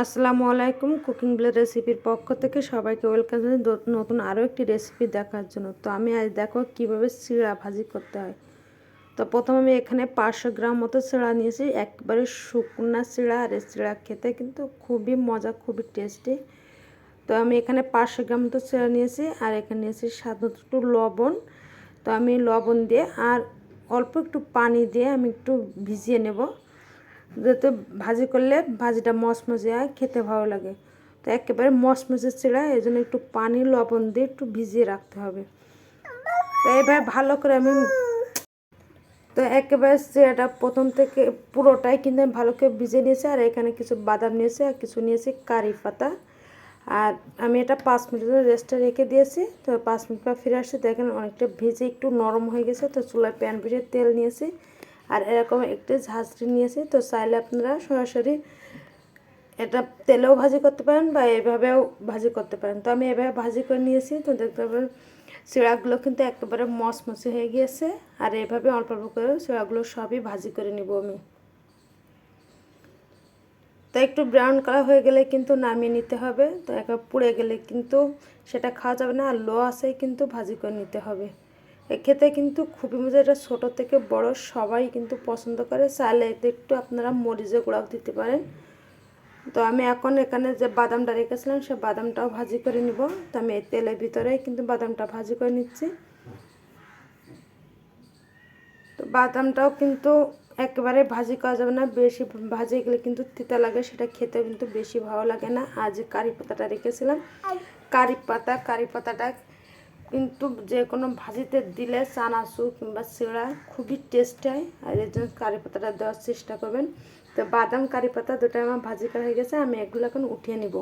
আসসালামু আলাইকুম। Cooking blade রেসিপির পক্ষ থেকে সবাইকে ওয়েলকাম জানাই নতুন আরও একটি রেসিপি দেখার জন্য। তো আমি আজ দেখো কিভাবে চিড়া ভাজি করতে হয়। তো প্রথমে আমি এখানে 500 গ্রাম মতো চিড়া নিয়েছি, একবারে শুকনা চিড়া। আর এই চিড়া খেতে কিন্তু খুবই মজা, খুবই টেস্টি। তো আমি এখানে 500 গ্রাম মতো চিড়া নিয়েছি, আর এখানে নিয়েছি স্বাদ মতো একটু লবণ। তো আমি লবণ দিয়ে আর অল্প একটু পানি দিয়ে আমি একটু ভিজিয়ে নেব, যাতে ভাজি করলে ভাজিটা মচমচে হয়, খেতে ভালো লাগে। তো একেবারে মচমচে চিড়া, এই জন্য একটু পানি লবণ দিয়ে একটু ভিজিয়ে রাখতে হবে। তো এবার ভালো করে আমি একেবারে চিড়াটা প্রথম থেকে পুরোটাই কিন্তু আমি ভালো করে ভিজিয়ে নিয়েছি। আর এখানে কিছু বাদাম নিয়েছি, আর কিছু নিয়েছি কারি পাতা। আর আমি এটা 5 মিনিটের রেস্টে রেখে দিয়েছি। তো 5 মিনিট পর ফিরে আসছি, দেখেন অনেকটা ভেজে একটু নরম হয়ে গেছে। তো চুলায় প্যান বসিয়ে তেল নিয়েছি, আর এরকম একটি ঝাঁঝরি নিয়েছি। তো চাইলে আপনারা সরাসরি এটা তেলেও ভাজি করতে পারেন বা এভাবেও ভাজি করতে পারেন। তো আমি এভাবে ভাজি করে নিয়েছি। তো দেখতে পাবেন চিড়াগুলো কিন্তু একেবারে মচমচে হয়ে গিয়েছে। আর এভাবে অল্প অল্প করে চিড়াগুলো সবই ভাজি করে নিব আমি। তো একটু ব্রাউন কালার হয়ে গেলে কিন্তু নামিয়ে নিতে হবে। তো একবার পুড়ে গেলে কিন্তু সেটা খাওয়া যাবে না, আর লো আঁচেই কিন্তু ভাজি করে নিতে হবে। খেতে কিন্তু খুবই মজা। এটা ছোটো থেকে বড় সবাই কিন্তু পছন্দ করে। চাইলে এতে একটু আপনারা মরিচের গুঁড়াও দিতে পারেন। তো আমি এখন এখানে যে বাদামটা রেখেছিলাম সে বাদামটাও ভাজি করে নিব। তো আমি এই তেলের ভিতরে কিন্তু বাদামটা ভাজি করে নিচ্ছি। তো বাদামটাও কিন্তু একেবারে ভাজি করা যাবে না, বেশি ভাজি গেলে কিন্তু তিতা লাগে, সেটা খেতে কিন্তু বেশি ভালো লাগে না। আর যে কারি পাতাটা রেখেছিলাম, কারি পাতাটা কিন্তু যে কোনো ভাজিতে দিলে চানাচুর কিংবা চিড়া খুবই টেস্ট হয়। আর এর জন্য কারি পাতাটা দেওয়ার চেষ্টা করবেন। তো বাদাম কারি পাতা দুটো আমার ভাজি করা হয়ে গেছে, আমি এগুলো এখন উঠিয়ে নিব।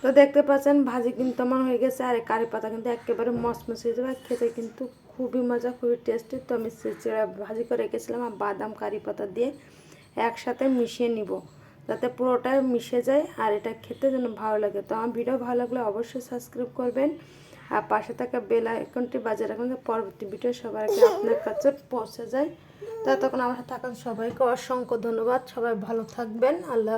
তো দেখতে পাচ্ছেন ভাজি কিন্তু আমার হয়ে গেছে। আর এই কারি পাতা কিন্তু একেবারে মচমচে হয়ে যাবে, খেতে কিন্তু খুবই মজা, খুবই টেস্টি। তো আমি চিড়া ভাজি করে রেখেছিলাম আর বাদাম কারি পাতা দিয়ে একসাথে মিশিয়ে নিব, যাতে পুরোটা মিশে যায় আর এটা খেতে যেন ভালো লাগে। তো আমার ভিডিও ভালো লাগলে অবশ্যই সাবস্ক্রাইব করবেন, আর পাশে থাকা বেল আইকনটি বাজিয়ে রাখবেন, পরবর্তী ভিডিও সবার আগে আপনার কাছে পৌঁছে যায়। ততক্ষণ আমার থাকার সবাইকে অসংখ্য ধন্যবাদ। সবাই ভালো থাকবেন। আল্লাহ।